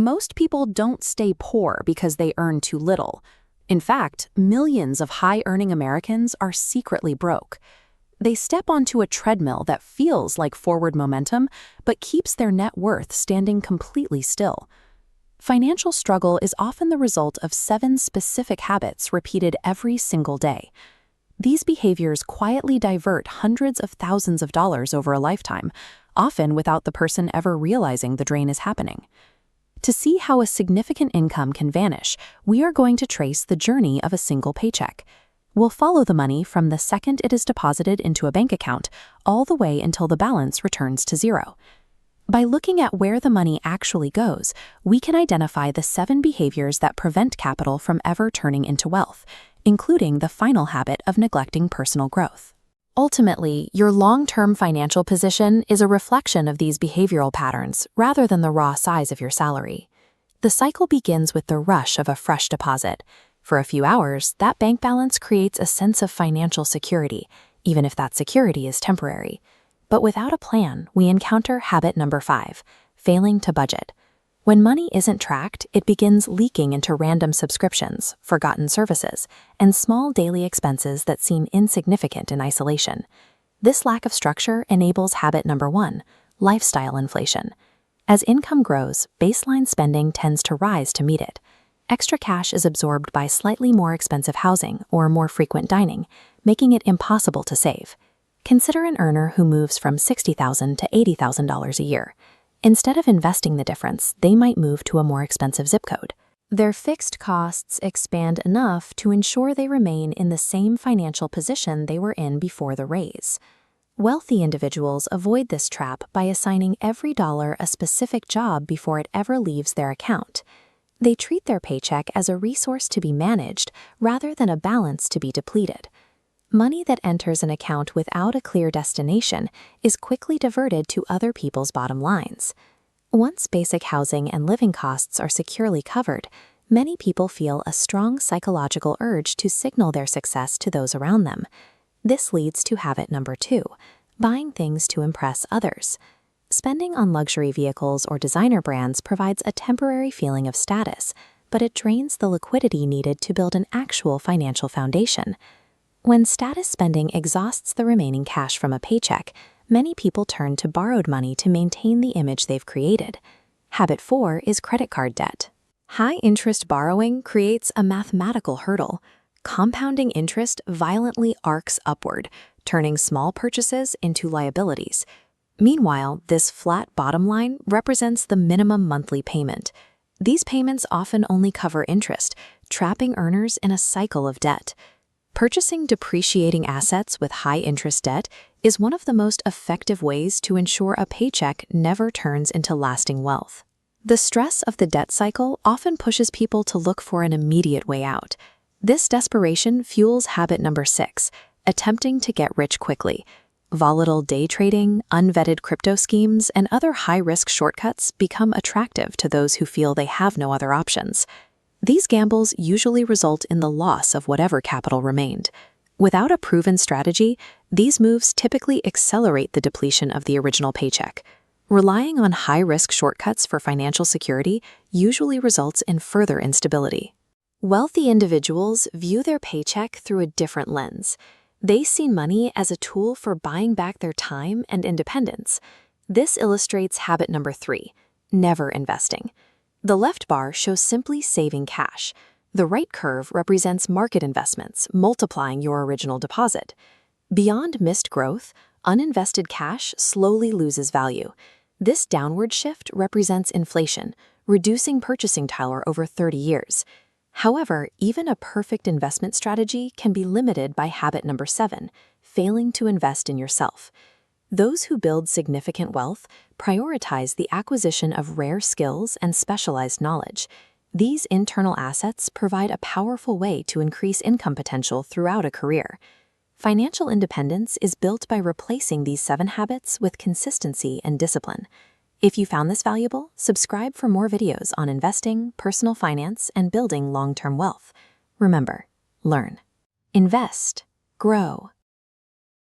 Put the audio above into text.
Most people don't stay poor because they earn too little. In fact, millions of high-earning Americans are secretly broke. They step onto a treadmill that feels like forward momentum, but keeps their net worth standing completely still. Financial struggle is often the result of 7 specific habits repeated every single day. These behaviors quietly divert hundreds of thousands of dollars over a lifetime, often without the person ever realizing the drain is happening. To see how a significant income can vanish, we are going to trace the journey of a single paycheck. We'll follow the money from the second it is deposited into a bank account all the way until the balance returns to zero. By looking at where the money actually goes, we can identify the 7 behaviors that prevent capital from ever turning into wealth, including the final habit of neglecting personal growth. Ultimately, your long-term financial position is a reflection of these behavioral patterns rather than the raw size of your salary. The cycle begins with the rush of a fresh deposit. For a few hours, that bank balance creates a sense of financial security, even if that security is temporary. But without a plan, we encounter habit number 5, failing to budget. When money isn't tracked, it begins leaking into random subscriptions, forgotten services, and small daily expenses that seem insignificant in isolation. This lack of structure enables habit number 1, lifestyle inflation. As income grows, baseline spending tends to rise to meet it. Extra cash is absorbed by slightly more expensive housing or more frequent dining, making it impossible to save. Consider an earner who moves from $60,000 to $80,000 a year. Instead of investing the difference, they might move to a more expensive zip code. Their fixed costs expand enough to ensure they remain in the same financial position they were in before the raise. Wealthy individuals avoid this trap by assigning every dollar a specific job before it ever leaves their account. They treat their paycheck as a resource to be managed rather than a balance to be depleted. Money that enters an account without a clear destination is quickly diverted to other people's bottom lines. Once basic housing and living costs are securely covered, many people feel a strong psychological urge to signal their success to those around them. This leads to habit number 2, buying things to impress others. Spending on luxury vehicles or designer brands provides a temporary feeling of status, but it drains the liquidity needed to build an actual financial foundation. When status spending exhausts the remaining cash from a paycheck, many people turn to borrowed money to maintain the image they've created. Habit 4 is credit card debt. High-interest borrowing creates a mathematical hurdle. Compounding interest violently arcs upward, turning small purchases into liabilities. Meanwhile, this flat bottom line represents the minimum monthly payment. These payments often only cover interest, trapping earners in a cycle of debt. Purchasing depreciating assets with high-interest debt is one of the most effective ways to ensure a paycheck never turns into lasting wealth. The stress of the debt cycle often pushes people to look for an immediate way out. This desperation fuels habit number 6, attempting to get rich quickly. Volatile day trading, unvetted crypto schemes, and other high-risk shortcuts become attractive to those who feel they have no other options. These gambles usually result in the loss of whatever capital remained. Without a proven strategy, these moves typically accelerate the depletion of the original paycheck. Relying on high-risk shortcuts for financial security usually results in further instability. Wealthy individuals view their paycheck through a different lens. They see money as a tool for buying back their time and independence. This illustrates habit number 3, never investing. The left bar shows simply saving cash. The right curve represents market investments, multiplying your original deposit. Beyond missed growth, uninvested cash slowly loses value. This downward shift represents inflation, reducing purchasing power over 30 years. However, even a perfect investment strategy can be limited by habit number 7, failing to invest in yourself. Those who build significant wealth prioritize the acquisition of rare skills and specialized knowledge. These internal assets provide a powerful way to increase income potential throughout a career. Financial independence is built by replacing these 7 habits with consistency and discipline. If you found this valuable, subscribe for more videos on investing, personal finance, and building long-term wealth. Remember, learn, invest, grow,